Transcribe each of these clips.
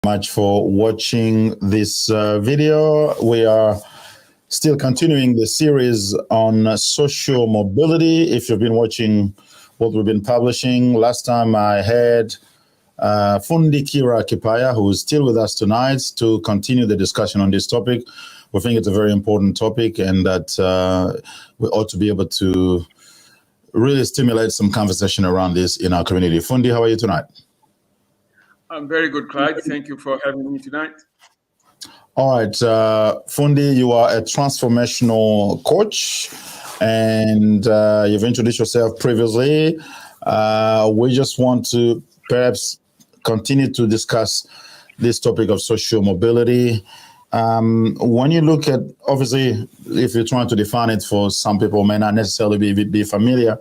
Much for watching this video. We are still continuing the series on social mobility. If you've been watching what we've been publishing, last time I had Fundi Kira Kipaya, who is still with us tonight, to continue the discussion on this topic. We think it's a very important topic and that we ought to be able to really stimulate some conversation around this in our community. Fundi, how are you tonight? I'm very good, Clyde. Thank you for having me tonight. All right, Fundi, you are a transformational coach and you've introduced yourself previously. We just want to perhaps continue to discuss this topic of social mobility. When you look at, obviously, if you're trying to define it, for some people may not necessarily be familiar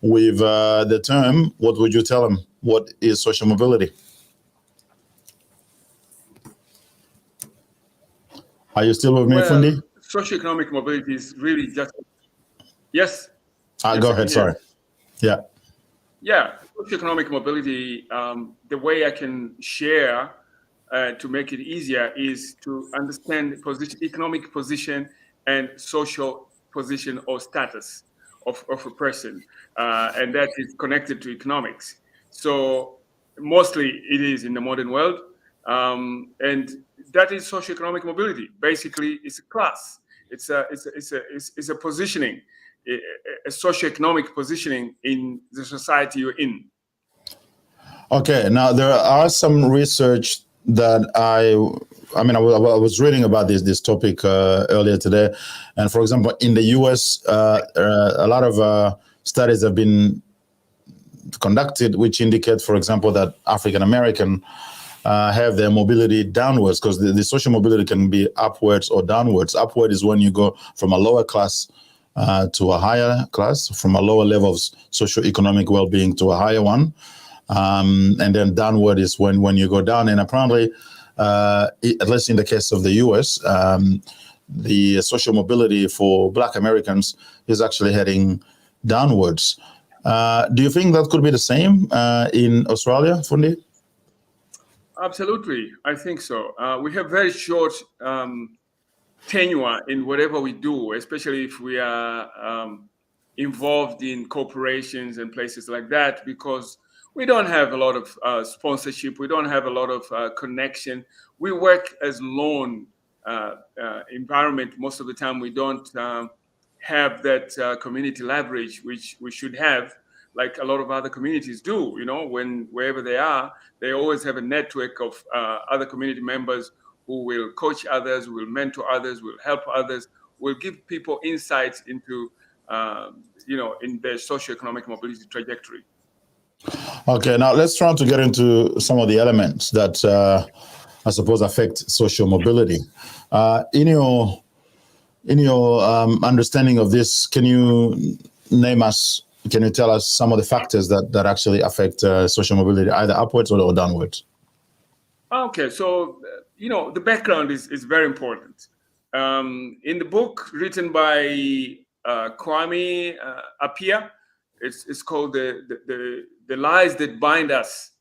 with the term, what would you tell them? What is social mobility? Are you still with me, Fundi? Socioeconomic mobility is really just... Yes? Go ahead, sorry. Yeah. Yeah, socioeconomic mobility, the way I can share to make it easier is to understand economic position and social position or status of a person. And that is connected to economics. So mostly it is in the modern world. And that is socioeconomic mobility. Basically, it's a class. It's a positioning, a socioeconomic positioning in the society you're in. Okay. Now there are some research that I was reading about this topic earlier today, and for example, in the U.S., a lot of studies have been conducted which indicate, for example, that African American have their mobility downwards, because the social mobility can be upwards or downwards. Upward is when you go from a lower class to a higher class, from a lower level of socioeconomic well-being to a higher one. And then downward is when you go down. And apparently, at least in the case of the US, the social mobility for Black Americans is actually heading downwards. Do you think that could be the same in Australia, Fundi? Absolutely, I think so. We have very short tenure in whatever we do, especially if we are involved in corporations and places like that, because we don't have a lot of sponsorship. We don't have a lot of connection. We work as lone environment most of the time. We don't have that community leverage, which we should have, like a lot of other communities do. You know, wherever they are, they always have a network of other community members who will coach others, will mentor others, will help others, will give people insights into, in their socioeconomic mobility trajectory. Okay, now let's try to get into some of the elements that I suppose affect social mobility. In your understanding of this, can you tell us some of the factors that actually affect social mobility, either upwards or downwards? Okay, so the background is very important. In the book written by Kwame Appiah, it's called the Lies That Bind Us,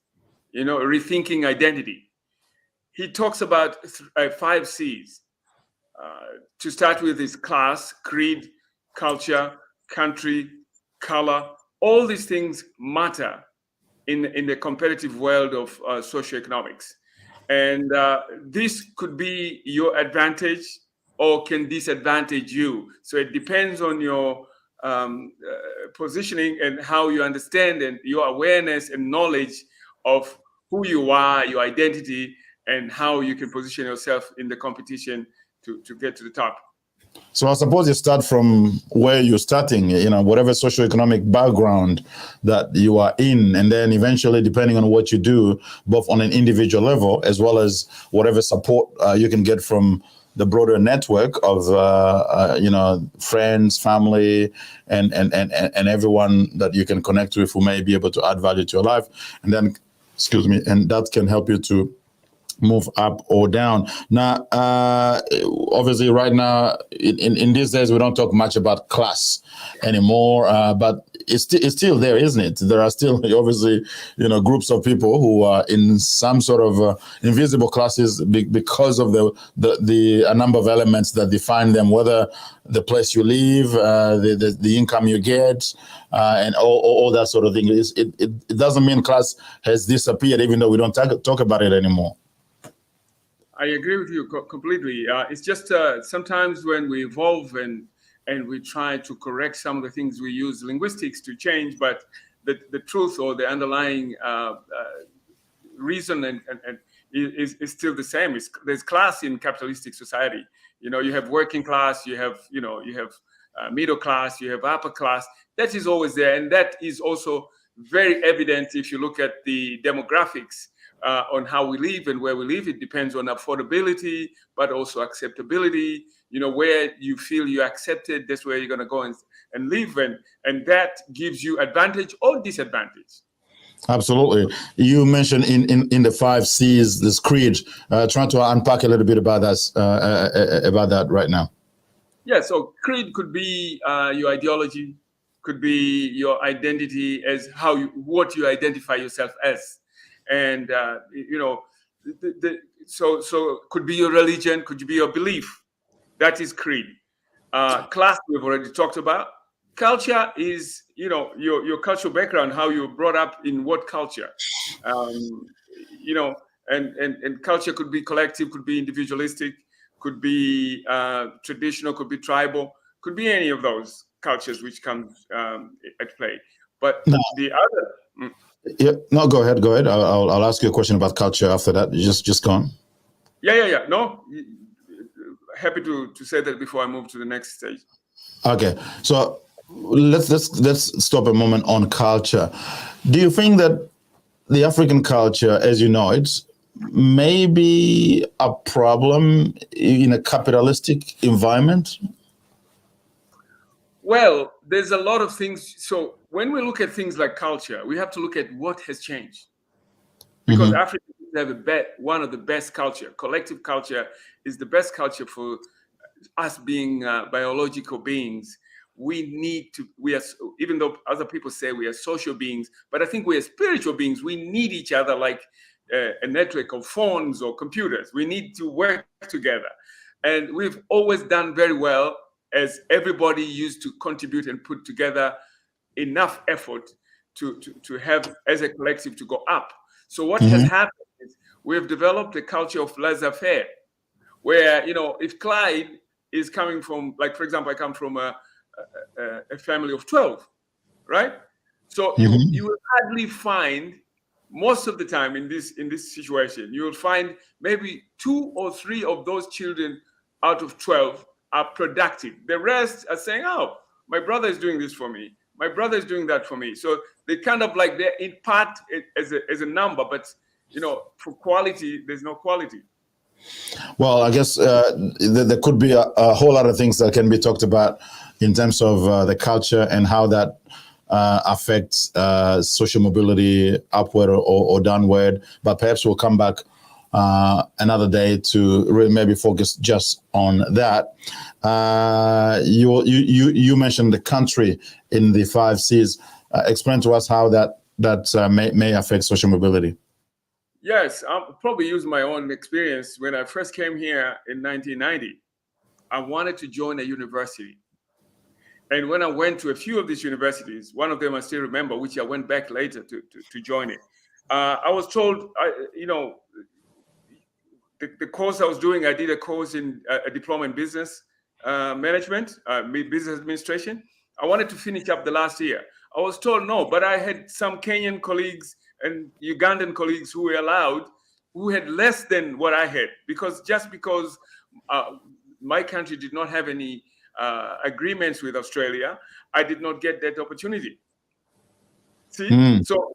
rethinking identity. He talks about 5 C's. To start with is class, creed, culture, country, color. All these things matter in the competitive world of socioeconomics. And this could be your advantage or can disadvantage you. So it depends on your positioning and how you understand and your awareness and knowledge of who you are, your identity, and how you can position yourself in the competition to get to the top. So I suppose you start from where you're starting, whatever socioeconomic background that you are in, and then eventually, depending on what you do, both on an individual level as well as whatever support you can get from the broader network of friends, family, and everyone that you can connect with who may be able to add value to your life, and then, and that can help you to move up or down. Now, obviously, right now, in these days, we don't talk much about class anymore. But it's still there, isn't it? There are still obviously, groups of people who are in some sort of invisible classes because of the a number of elements that define them, whether the place you live, the income you get, and all that sort of thing. It doesn't mean class has disappeared, even though we don't talk about it anymore. I agree with you completely. It's just sometimes when we evolve and we try to correct some of the things, we use linguistics to change, but the truth or the underlying reason and is still the same. There's class in capitalistic society. You have working class, you have middle class, you have upper class. That is always there, and that is also very evident if you look at the demographics on how we live and where we live. It depends on affordability, but also acceptability. Where you feel you're accepted, that's where you're going to go and live, and that gives you advantage or disadvantage. Absolutely. You mentioned in the 5 C's, this creed. Trying to unpack a little bit about that right now. Yeah. So creed could be your ideology, could be your identity as what you identify yourself as, and so could be your religion, could be your belief. That is creed. Class we've already talked about. Culture is your cultural background, how you were brought up in what culture, and culture could be collective, could be individualistic, could be traditional, could be tribal, could be any of those cultures which comes at play. But the other. Yeah, no, go ahead. I'll ask you a question about culture after that. Just go on. Yeah. No, happy to say that before I move to the next stage. Okay, so let's stop a moment on culture. Do you think that the African culture, as you know it, may be a problem in a capitalistic environment? Well, there's a lot of things. So when we look at things like culture, we have to look at what has changed. Because Africans have one of the best culture. Collective culture is the best culture for us being biological beings. Even though other people say we are social beings, but I think we are spiritual beings. We need each other like a network of phones or computers. We need to work together. And we've always done very well as everybody used to contribute and put together enough effort to have as a collective to go up. So what has happened is we've developed a culture of laissez-faire, where, if Clyde is coming from, like, for example, I come from a family of 12, right? So you will hardly find, most of the time in this situation, you will find maybe 2 or 3 of those children out of 12 are productive. The rest are saying, oh, my brother is doing this for me. My brother is doing that for me. So they kind of like, they're in part as a number, but for quality, there's no quality. Well, I guess there could be a whole lot of things that can be talked about in terms of the culture and how that affects social mobility upward or downward. But perhaps we'll come back another day to really maybe focus just on that. You mentioned the country in the 5 C's. Explain to us how that may affect social mobility. Yes, I'll probably use my own experience. When I first came here in 1990, I wanted to join a university. And when I went to a few of these universities, one of them I still remember, which I went back later to join it. I was told, the course I was doing, I did a course in a diploma in business management, business administration. I wanted to finish up the last year. I was told no, but I had some Kenyan colleagues and Ugandan colleagues who were allowed, who had less than what I had, because my country did not have any agreements with Australia, I did not get that opportunity. See? So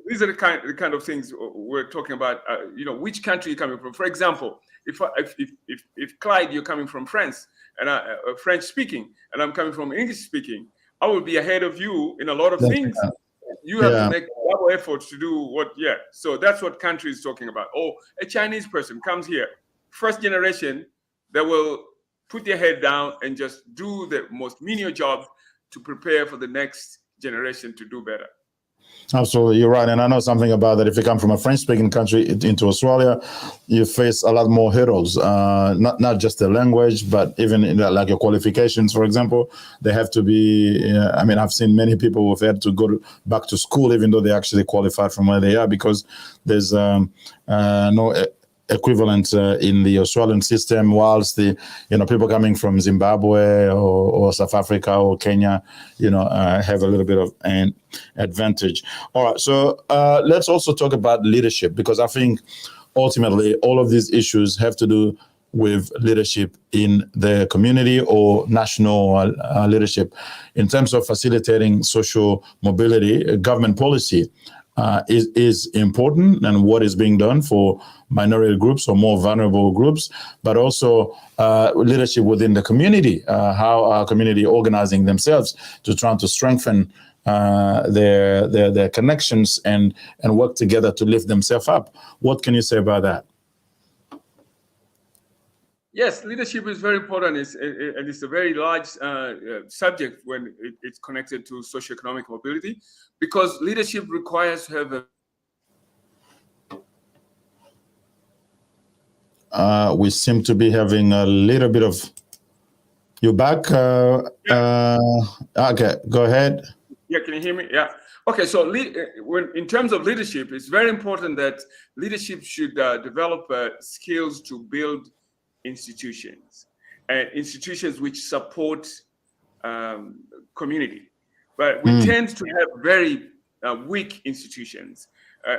these are the kind of things we're talking about. Which country you're coming from. For example, if Clyde, you're coming from France and French speaking, and I'm coming from English speaking, I will be ahead of you in a lot of things. You have to make double efforts to do what. So that's what country is talking about. Or a Chinese person comes here, first generation, they will put their head down and just do the most menial job to prepare for the next generation to do better. Absolutely, you're right. And I know something about that. If you come from a French-speaking country into Australia, you face a lot more hurdles. Not just the language, but even like your qualifications, for example, they have to be. I mean, I've seen many people who've had to go back to school, even though they actually qualified from where they are, because there's no equivalent in the Australian system, whilst the people coming from Zimbabwe or South Africa or Kenya have a little bit of an advantage. All right, so let's also talk about leadership, because I think ultimately all of these issues have to do with leadership in the community or national leadership. In terms of facilitating social mobility, government policy is important, and what is being done for minority groups or more vulnerable groups, but also leadership within the community, how our community organizing themselves to try to strengthen their connections and work together to lift themselves up. What can you say about that? Yes, leadership is very important, and it's a very large subject when it's connected to socioeconomic mobility, because leadership requires to have we seem to be having a little bit of... You back? Okay, go ahead. Yeah, can you hear me? Yeah. Okay, so in terms of leadership, it's very important that leadership should develop skills to build institutions, and institutions which support community. But we tend to have very weak institutions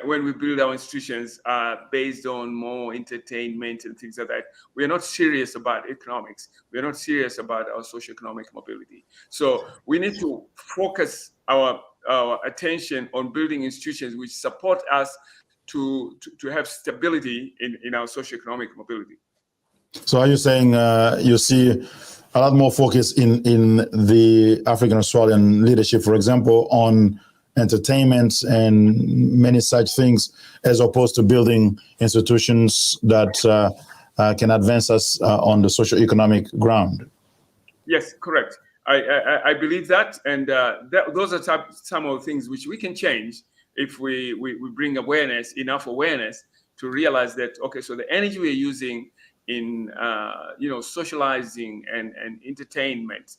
when we build our institutions based on more entertainment and things like that. We are not serious about economics. We are not serious about our socioeconomic mobility. So we need to focus our attention on building institutions which support us to have stability in our socioeconomic mobility. So are you saying you see a lot more focus in the African Australian leadership, for example, on entertainment and many such things, as opposed to building institutions that can advance us on the socioeconomic ground? Yes, correct. I believe that, and those are some of the things which we can change if we bring enough awareness to realize that, okay, so the energy we're using in socializing and entertainment,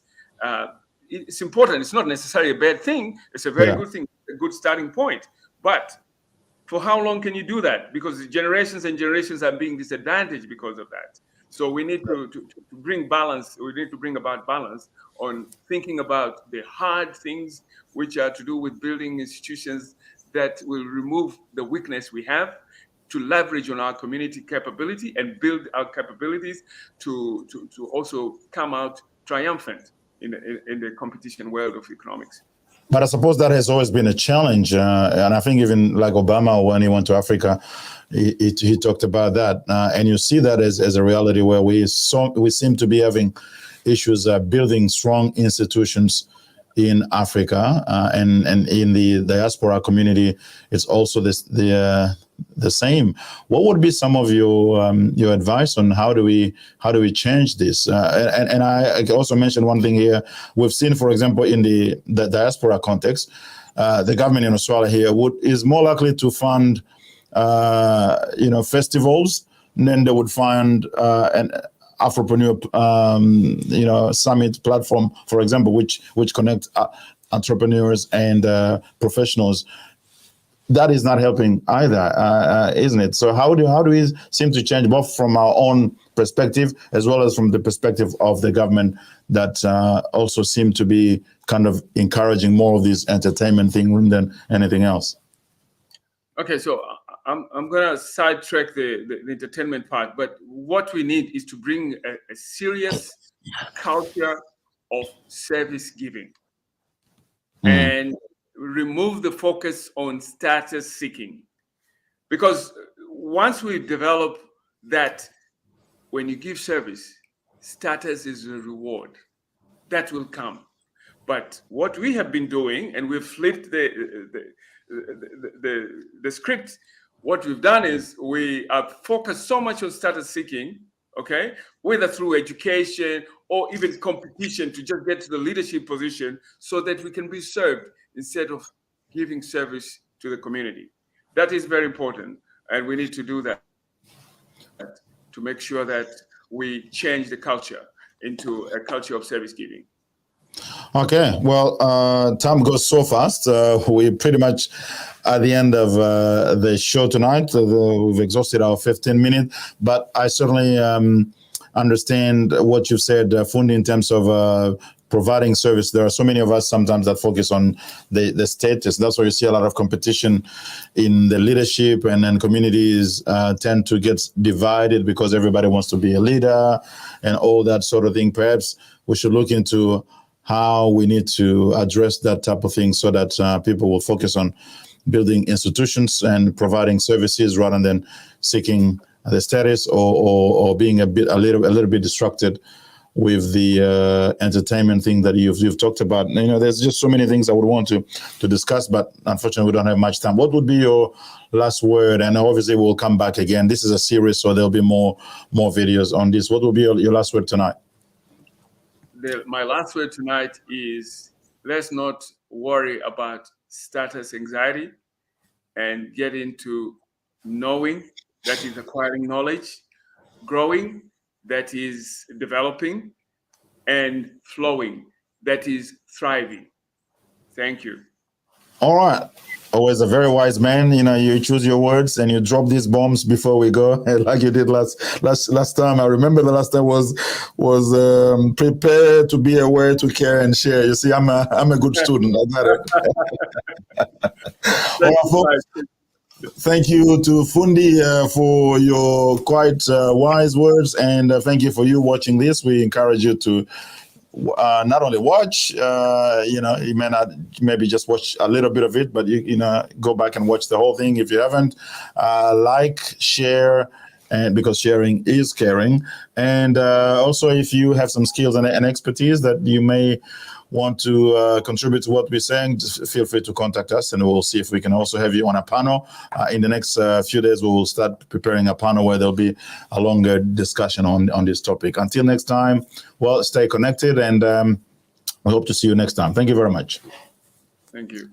it's important. It's not necessarily a bad thing. It's a very good thing, a good starting point. But for how long can you do that? Because generations and generations are being disadvantaged because of that. So we need to bring balance. We need to bring about balance on thinking about the hard things which are to do with building institutions that will remove the weakness we have, to leverage on our community capability and build our capabilities to also come out triumphant in the competition world of economics. But I suppose that has always been a challenge, and I think even like Obama, when he went to Africa, he talked about that, and you see that as a reality where we seem to be having issues building strong institutions in Africa, and in the diaspora community, it's also the same. What would be some of your advice on how do we change this? And I also mentioned one thing here. We've seen, for example, in the diaspora context, the government in Australia here is more likely to fund festivals, and then they would fund an Afropreneur summit platform, for example, which connects entrepreneurs and professionals. That is not helping either, isn't it? So how do we seem to change, both from our own perspective as well as from the perspective of the government, that also seem to be kind of encouraging more of this entertainment thing than anything else? Okay, so I'm going to sidetrack the entertainment part, but what we need is to bring a serious culture of service giving and remove the focus on status seeking. Because once we develop that, when you give service, status is a reward. That will come. But what we have been doing, and we've flipped the script, what we've done is we have focused so much on status seeking, okay, whether through education or even competition to just get to the leadership position so that we can be served instead of giving service to the community. That is very important, and we need to do that to make sure that we change the culture into a culture of service giving. Okay, well, time goes so fast. We're pretty much at the end of the show tonight. We've exhausted our 15 minutes, but I certainly understand what you've said, Fundi, in terms of providing service. There are so many of us sometimes that focus on the status. That's why you see a lot of competition in the leadership, and then communities tend to get divided because everybody wants to be a leader and all that sort of thing. Perhaps we should look into how we need to address that type of thing so that people will focus on building institutions and providing services rather than seeking the status or being a little bit distracted with the entertainment thing that you've talked about. You know, there's just so many things I would want to discuss, but unfortunately we don't have much time. What would be your last word? And obviously we'll come back again. This is a series, so there'll be more videos on this. What will be your last word tonight? My last word tonight is, let's not worry about status anxiety and get into knowing, that is acquiring knowledge, growing, that is developing, and flowing, that is thriving. Thank you. All right. Always a very wise man. You know, you choose your words and you drop these bombs before we go, like you did last time. I remember the last time was prepare to be aware, to care and share. You see, I'm a good student. I got it. All right, folks. Thank you to Fundi for your quite wise words, and thank you for you watching this. We encourage you to not only watch, you know, you may not maybe just watch a little bit of it, but you know, go back and watch the whole thing if you haven't. Like, share, and because sharing is caring. And also, if you have some skills and expertise that you may want to contribute to what we're saying, just feel free to contact us, and we'll see if we can also have you on a panel. In the next few days, we will start preparing a panel where there'll be a longer discussion on this topic. Until next time, well, stay connected, and we hope to see you next time. Thank you very much. Thank you.